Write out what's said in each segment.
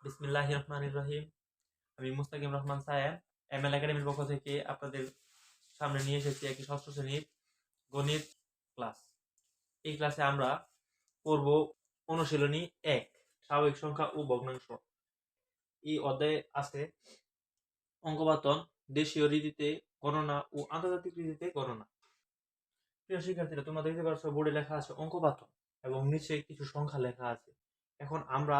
বিসমিল্লাহির রহমানির রহিম। আমি মুস্তাকিম রহমান সায়েম এমএল একাডেমির পক্ষ থেকে আপনাদের সামনে নিয়ে এসেছি একটি ষষ্ঠ শ্রেণীর গণিত ক্লাস। এই ক্লাসে আমরা পড়ব অনুশীলনী ১ স্বাভাবিক সংখ্যা ও ভগ্নাংশ। এই অধ্যায়ে আছে অঙ্কবাতন, দেশীয় রীতিতে গণনা ও আন্তর্জাতিক রীতিতে গণনা। প্রিয় শিক্ষার্থীরা, তোমরা দেখতে পাচ্ছ বোর্ডে লেখা আছে অঙ্কবাতন এবং নিচে কিছু সংখ্যা লেখা আছে। এখন আমরা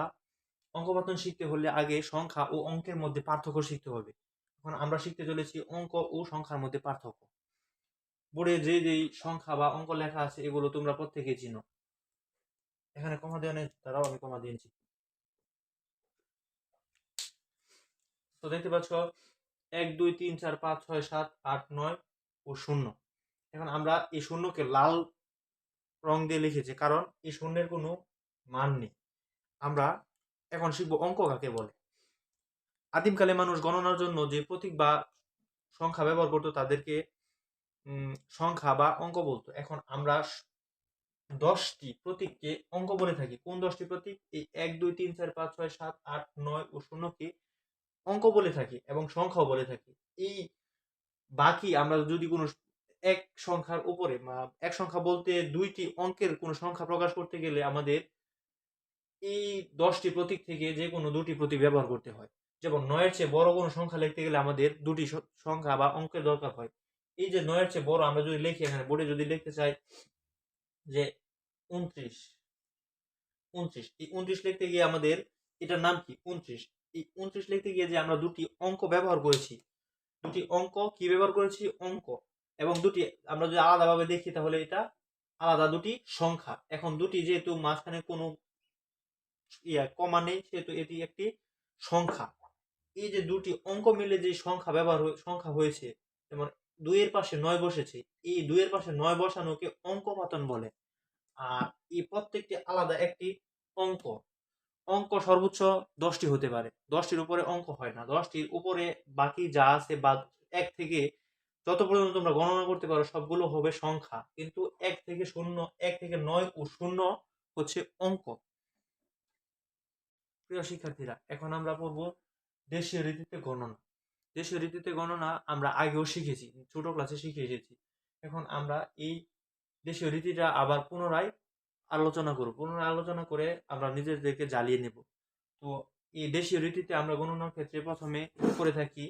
অঙ্কপাতন শিখতে হলে আগে সংখ্যা ও অঙ্কের মধ্যে পার্থক্য শিখতে হবে। এখন আমরা শিখতে চলেছি অঙ্ক ও সংখ্যার মধ্যে পার্থক্য। বোর্ডে যেই সংখ্যা বা অঙ্ক লেখা আছে এগুলো তোমরা প্রত্যেকেই চিনো। এখানে কমা দেওয়া নেই, তারাও আমি কমা দিয়েছি। তো দেখতে পাচ্ছ 1 2 3 4 5 6 7 8 9 ও 0। এখন আমরা এই শূন্যকে লাল রং দিয়ে লিখেছি কারণ এই শূন্যের কোনো মান নেই। আমরা এখন শিখবো অঙ্ক কাকে বলে। আদিমকালে মানুষ গণনার জন্য যে প্রতীক বা সংখ্যা ব্যবহার করতো তাদেরকে সংখ্যা বা অঙ্ক বলতো। এখন আমরা 10টি প্রতীককে অঙ্ক বলে থাকি। কোন 10টি প্রতীক? এই 1 2 3 4 5 6 7 8 9 ও 0কে অঙ্ক বলে থাকি এবং সংখ্যাও বলে থাকি। এই বাকি আমরা যদি কোনো এক সংখ্যার উপরে এক সংখ্যা বলতে দুইটি অঙ্কের কোনো সংখ্যা প্রকাশ করতে গেলে আমাদের এই 10টি প্রতীক থেকে যে কোনো দুটি প্রতীক ব্যবহার করতে হয়। যেমন 9 এর চেয়ে বড় কোনো সংখ্যা লিখতে গেলে আমাদের দুটি সংখ্যা বা অঙ্কের দরকার হয়। এই যে 9 এর চেয়ে বড় আমরা যদি লিখি, এখানে বোর্ডে যদি লিখতে চাই যে 29, এই 29 লিখতে গিয়ে আমাদের এটার নাম কি? 29। এই 29 লিখতে গিয়ে যে আমরা দুটি অঙ্ক ব্যবহার করেছি, দুটি অঙ্ক কি ব্যবহার করেছি? অঙ্ক। এবং দুটি আমরা যদি আলাদাভাবে দেখি তাহলে এটা আলাদা দুটি সংখ্যা। এখন দুটি যেহেতু মাঝখানে কোনো কমা নেই সেহেতু এটি একটি সংখ্যা। এই যে দুটি অঙ্ক মিলে যে সংখ্যা হয়েছে, যেমন 2 এর পাশে 9 বসেছে, এই 2 এর পাশে 9 বসানোকে অঙ্কপাতন বলে। আর এই প্রত্যেকটি আলাদা একটি অঙ্ক। অঙ্ক সর্বোচ্চ 10টি হতে পারে, 10টির উপরে অঙ্ক হয় না। 10টির উপরে বাকি যা আছে বা 1 থেকে যত পর্যন্ত তোমরা গণনা করতে পারো সবগুলো হবে সংখ্যা, কিন্তু 1 থেকে 0, 1 থেকে 9 ও 0 হচ্ছে অঙ্ক। প্রিয় শিক্ষার্থীরা, এখন আমরা পড়ব দেশীয় রীতিতে গণনা। দেশীয় রীতিতে গণনা আমরা আগেও শিখেছি, ছোট ক্লাসে শিখে এসেছি। এখন আমরা এই দেশীয় রীতিটা আবার পুনরায় আলোচনা করে আমরা নিজেদেরকে জ্বালিয়ে নেব। তো এই দেশীয় রীতিতে আমরা গণনার ক্ষেত্রে প্রথমে করে থাকি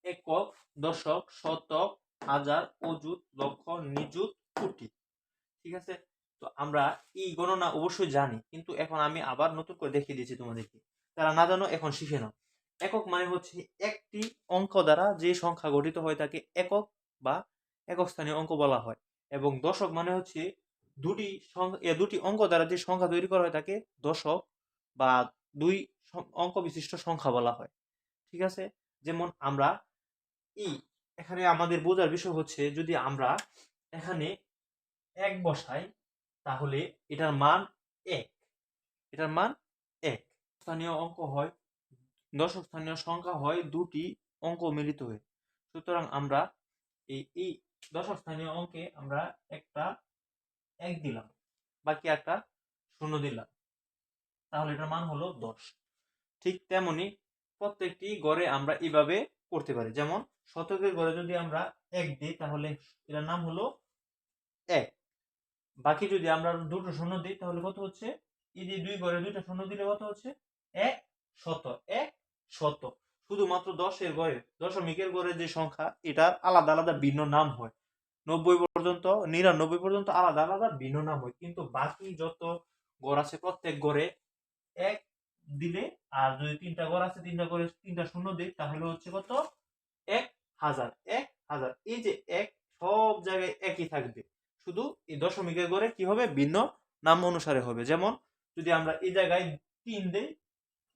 একক, দশক, শতক, হাজার, অযুত, লক্ষ, নিযুত, কোটি। ঠিক আছে? তো আমরা এই গণনা অবশ্যই জানি, কিন্তু এখন আমি আবার নতুন করে দেখিয়ে দিচ্ছি তোমাদেরকে। যারা না জানো এখন শিখে নাও। একক মানে হচ্ছে একটি অঙ্ক দ্বারা যে সংখ্যা গঠিত হয় তাকে একক বা একক স্থানীয় অঙ্ক বলা হয়। এবং দশক মানে হচ্ছে দুটি অঙ্ক দ্বারা যে সংখ্যা তৈরি করা হয় তাকে দশক বা দুই অঙ্ক বিশিষ্ট সংখ্যা বলা হয়। ঠিক আছে? যেমন আমরা এখানে আমাদের বোঝার বিষয় হচ্ছে, যদি আমরা এখানে 1 বসাই তাহলে এটার মান 1, এটার মান 1। স্থানীয় অঙ্ক হয়, দশক স্থানীয় সংখ্যা হয় দুটি অঙ্ক মিলিত হয়ে। সুতরাং আমরা এই দশক স্থানীয় অঙ্কে আমরা একটা 1 দিলাম, বাকি একটা 0 দিলাম, তাহলে এটার মান হলো 10। ঠিক তেমনি প্রত্যেকটি গড়ে আমরা এভাবে করতে পারি। যেমন শতকের গড়ে যদি আমরা 1 দিই তাহলে এটার নাম হলো 1। বাকি যদি আমরা দুটো শূন্য দিই তাহলে কত হচ্ছে? এই যে 2 ঘরে 2টা শূন্য দিলে কত হচ্ছে? 1 শত, 1 শত। শুধুমাত্র দশমিকের ঘরে যে সংখ্যা এটার আলাদা আলাদা ভিন্ন নাম হয়। 90 পর্যন্ত 99 পর্যন্ত আলাদা আলাদা ভিন্ন নাম হয়, কিন্তু বাকি যত ঘর আছে প্রত্যেক ঘরে 1 দিলে, আর যদি 3টা ঘর আছে 3টা ঘরে 3টা শূন্য দিই তাহলে হচ্ছে কত? 1000, 1000। এই যে 1 সব জায়গায় একই থাকবে, শুধু এই দশমিকের ঘরে কি হবে? ভিন্ন নাম অনুসারে হবে। যেমন যদি আমরা এই জায়গায় 3 দেই,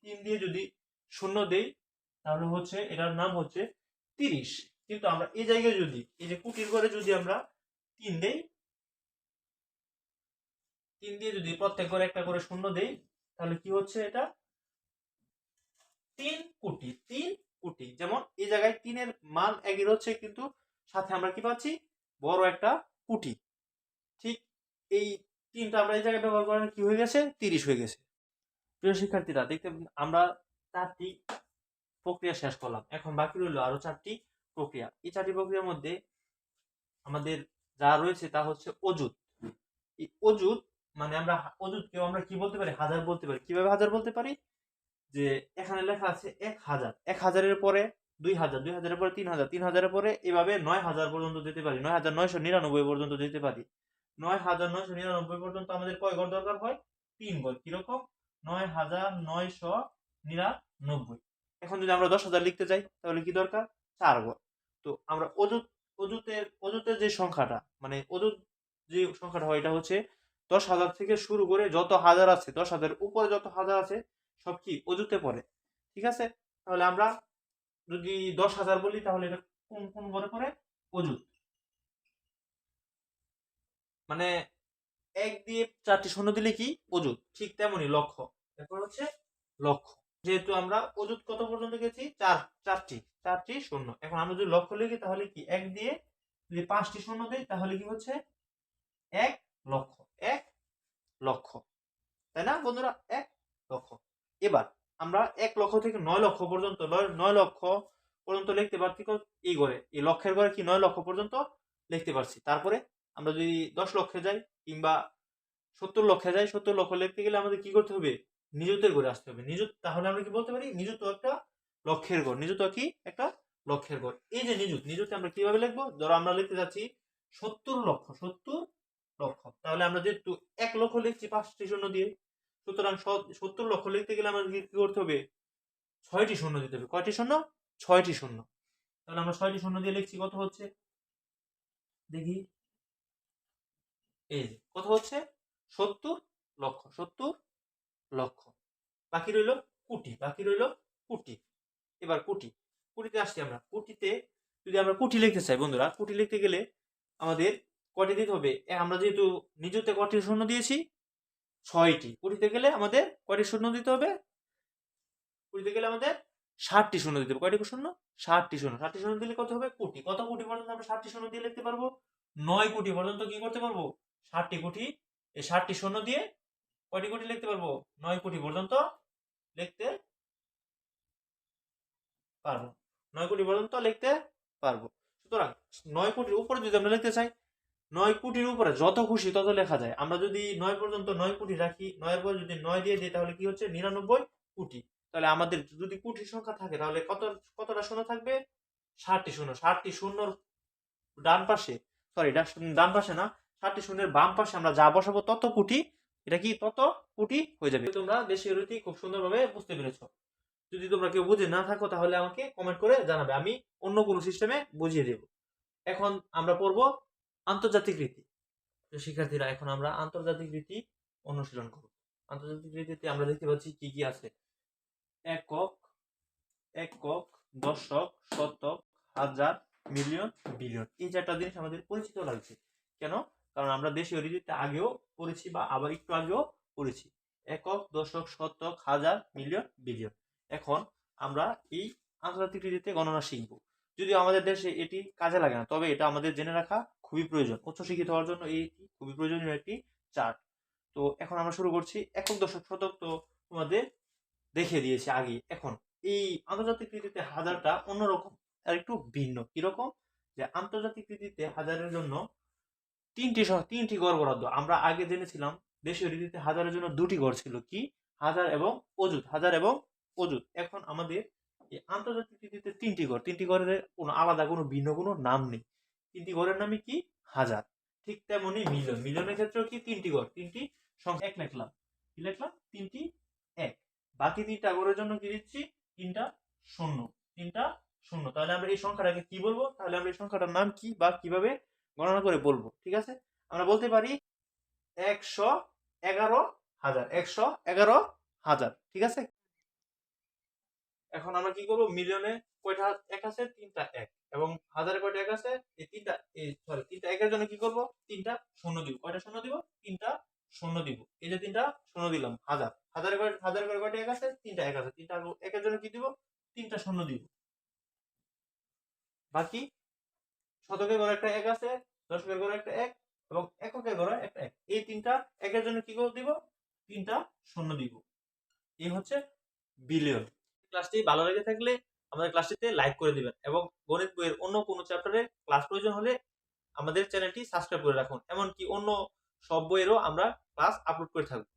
3 দিয়ে যদি 0 দেই তাহলে হচ্ছে এটার নাম হচ্ছে 30। কিন্তু আমরা এই জায়গায় যদি এই যে কোটির ঘরে যদি আমরা 3 দেই, 3 দিয়ে যদি প্রত্যেক ঘরে একটা করে 0 দেই তাহলে কি হচ্ছে? এটা 3 কোটি, 3 কোটি। যেমন এই জায়গায় 3 এর মান 1 এর হচ্ছে, কিন্তু সাথে আমরা কি পাচ্ছি? বড় একটা কোটি। ঠিক এই 3টা আমরা এই জায়গায় ব্যবহার করার কি হয়ে গেছে? 30 হয়ে গেছে। প্রিয় শিক্ষার্থীরা, দেখতে আমরা 4টি প্রক্রিয়া শেষ করলাম। এখন বাকি রইল আরো 4টি প্রক্রিয়া। এই 4টি প্রক্রিয়ার মধ্যে আমাদের যা রয়েছে তা হচ্ছে অযুত। এই অযুত মানে আমরা অযুতকেও আমরা কি বলতে পারি? হাজার বলতে পারি। কিভাবে হাজার বলতে পারি? যে এখানে লেখা আছে 1000, 1000 এর পরে 2000, 2000 এর পরে 3000, 3000 এর পরে এভাবে 9000 পর্যন্ত যেতে পারি, 9999 পর্যন্ত যেতে পারি। 9999 পর্যন্ত আমাদের কয় ঘর দরকার হয়? 3 ঘর। কিরকম? 9999। এখন যদি আমরা 10,000 লিখতে চাই তাহলে কি দরকার? 4 ঘর। তো আমরা অযুতের যে সংখ্যাটা, মানে অযুত যে সংখ্যাটা হয় এটা হচ্ছে 10,000 থেকে শুরু করে যত হাজার আছে, 10,000 উপরে যত হাজার আছে সব কি অযুতে পড়ে। ঠিক আছে? তাহলে আমরা যদি 10,000 বলি তাহলে এটা কোন কোন ঘরে পড়ে? অযুত। মানে 1 দিয়ে 4টি শূন্য দিলে কি? অযুত। ঠিক তেমনি লক্ষ। এরপর হচ্ছে লক্ষ। যেহেতু আমরা অযুত কত পর্যন্ত গেছি? 4টি শূন্য। এখন আমরা যদি লক্ষ লিখি তাহলে কি 1 দিয়ে যদি 5টি শূন্য দেই তাহলে কি হচ্ছে? 1 লক্ষ। 1 লক্ষ। তাই না বন্ধুরা? 1 লক্ষ। এবার আমরা 1 লক্ষ থেকে 9 লক্ষ পর্যন্ত 9 লক্ষ পর্যন্ত লিখতে পারছি এই ঘরে। এই লক্ষের ঘরে কি 9 লক্ষ পর্যন্ত লিখতে পারছি। তারপরে আমরা যদি 10 লক্ষে যাই কিংবা 70 লক্ষে যাই, 70 লক্ষ লিখতে গেলে আমাদের কি করতে হবে? নিযুতের ঘরে আসতে হবে। নিযুত, তাহলে আমরা কি বলতে পারি? নিযুত একটা লক্ষের ঘর। নিযুত কি? একটা লক্ষের ঘর। এই যে নিযুত, নিযুতে আমরা কিভাবে লিখবো? ধরো আমরা লিখতে যাচ্ছি 70 লক্ষ, 70 লক্ষ। তাহলে আমরা যেহেতু 1 লক্ষ লিখছি 5টি শূন্য দিয়ে, সুতরাং 70 লক্ষ লিখতে গেলে আমাদের কি করতে হবে? 6টি শূন্য দিতে হবে। কয়টি শূন্য? 6টি শূন্য। তাহলে আমরা 6টি শূন্য দিয়ে লিখছি, কত হচ্ছে? দেখি, এই যে কত হচ্ছে? 70 লক্ষ, 70 লক্ষ। বাকি রইল কোটি, বাকি রইল কোটি। এবার কোটি, কোটিতে আসছি আমরা। কোটিতে যদি আমরা কোটি লিখতে চাই বন্ধুরা, কোটি লিখতে গেলে আমাদের কয়টি দিতে হবে? আমরা যেহেতু নিজেতে কয়টি শূন্য দিয়েছি? 6টি। কোটিতে গেলে আমাদের কয়টি শূন্য দিতে হবে? কোটিতে গেলে আমাদের 60টি শূন্য দিতে হবে। কয়টি শূন্য? 60টি শূন্য। 60টি শূন্য দিলে কত হবে? কোটি। কত কোটি পর্যন্ত আমরা 60টি শূন্য দিয়ে লিখতে পারবো? 9 কোটি পর্যন্ত কি করতে পারবো? 60টি কোটি, এই 60টি শূন্য দিয়ে কয়টি কোটি লিখতে পারবো? 9 কোটি পর্যন্ত লিখতে পারবো। 9 কোটি পর্যন্ত লিখতে পারবো। সুতরাং 9 কোটির উপরে যদি আমরা লিখতে চাই, 9 কোটির উপরে যত খুশি তত লেখা যায়। আমরা যদি 9 পর্যন্ত 9 কোটি রাখি, 9 এর পরে যদি 9 দিয়ে দিই তাহলে কি হচ্ছে? 99 কোটি। তাহলে আমাদের যদি কোটির সংখ্যা থাকে তাহলে কতটা শূন্য থাকবে? 60টি শূন্য। 60টি শূন্যর ডান পাশে, সরি ডান পাশে না, 60টি শূন্যের বাম পাশে আমরা যা বসাবো তত কোটি, এটা কি তত কোটি হয়ে যাবে। তোমরা দেশীয় রীতি খুব সুন্দরভাবে বুঝতে পেরেছো। যদি তোমরা কেউ বুঝে না থাকো তাহলে আমাকে কমেন্ট করে জানাবে, আমি অন্য কোনো সিস্টেমে বুঝিয়ে দেব। এখন আমরা পড়বো আন্তর্জাতিক রীতি। তো শিক্ষার্থীরা, এখন আমরা আন্তর্জাতিক রীতি অনুশীলন করব। আন্তর্জাতিক রীতিতে আমরা দেখতে পাচ্ছি কি কি আছে? একক, একক, দশক, শতক, হাজার, মিলিয়ন, বিলিয়ন। এই 4টা জিনিস আমাদের পরিচিত লাগছে। কেন? কারণ আমরা দেশীয় রীতিতে আগেও পড়েছি বা আবার একটু আগেও পড়েছি। একক, দশক, শতক, হাজার, মিলিয়ন, বিলিয়ন। এখন আমরা এই আন্তর্জাতিক রীতিতে গণনা শিখব। যদিও আমাদের দেশে এটি কাজে লাগে না, তবে এটা আমাদের জেনে রাখা খুবই প্রয়োজন। উচ্চশিক্ষিত হওয়ার জন্য এটি খুবই প্রয়োজনীয় একটি চার্ট। তো এখন আমরা শুরু করছি। একক, দশক, শতক তো তোমাদের দেখিয়ে দিয়েছি আগে। এখন এই আন্তর্জাতিক রীতিতে হাজারটা অন্যরকম, আর একটু ভিন্ন। কিরকম? যে আন্তর্জাতিক রীতিতে হাজারের জন্য তিনটি গড় বরাদ্দ। আমরা আগে জেনেছিলাম দেশীয় রীতিতে হাজারের জন্য 2টি গড় ছিল। কি? হাজার এবং অযুত, হাজার এবং অযুত। এখন আমাদের এই আন্তর্জাতিক রীতিতে 3টি গড়, 3টি গড়ের কোনো আলাদা কোনো ভিন্ন কোনো নাম নেই। 3টি গড়ের নামই কি? হাজার। ঠিক তেমনি মিলিয়ন, মিলিয়নের ক্ষেত্রেও কি 3টি গড়, 3টি সংখ্যা এক লিখলাম। কি লিখলাম? 3টি এক। বাকি 3টা গড়ের জন্য কি দিচ্ছি? 3টা শূন্য, 3টা শূন্য। তাহলে আমরা এই সংখ্যাটাকে কি বলবো? তাহলে আমরা এই সংখ্যাটার নাম কি বা কিভাবে গণনা করে বলবো? ঠিক আছে, আমরা বলতে পারি 111,000, 111,000। ঠিক আছে। এখন আমরা কি করবো? মিলিয়নে কয়টা এক আছে? 3টা এক। এবং হাজারে কয়টা এক আছে? এই 3টা, সরি 3টা একের জন্য কি করবো? 3টা শূন্য দিব। কয়টা শূন্য দিব? 3টা শূন্য দিব। এই যে 3টা শূন্য দিলাম। হাজার, হাজারে করে কয়টা এক আছে? 3টা এক আছে। 3টা একের জন্য কি দিব? 3টা শূন্য দিব। বাকি শতকের ঘরে একটা এক আছে, দশকের ঘরে একটা এক, এবং এককের ঘরে একটা এক। এই 3টা একের জন্য কি করে দিব? 3টা শূন্য দিব। এই হচ্ছে বিলিয়ন। ক্লাসটি ভালো লেগে থাকলে আমাদের ক্লাসটিতে লাইক করে দিবেন এবং গণিত বইয়ের অন্য কোনো চ্যাপ্টারে ক্লাস প্রয়োজন হলে আমাদের চ্যানেলটি সাবস্ক্রাইব করে রাখুন। এমনকি অন্য সব বইয়েরও আমরা ক্লাস আপলোড করে থাকবো।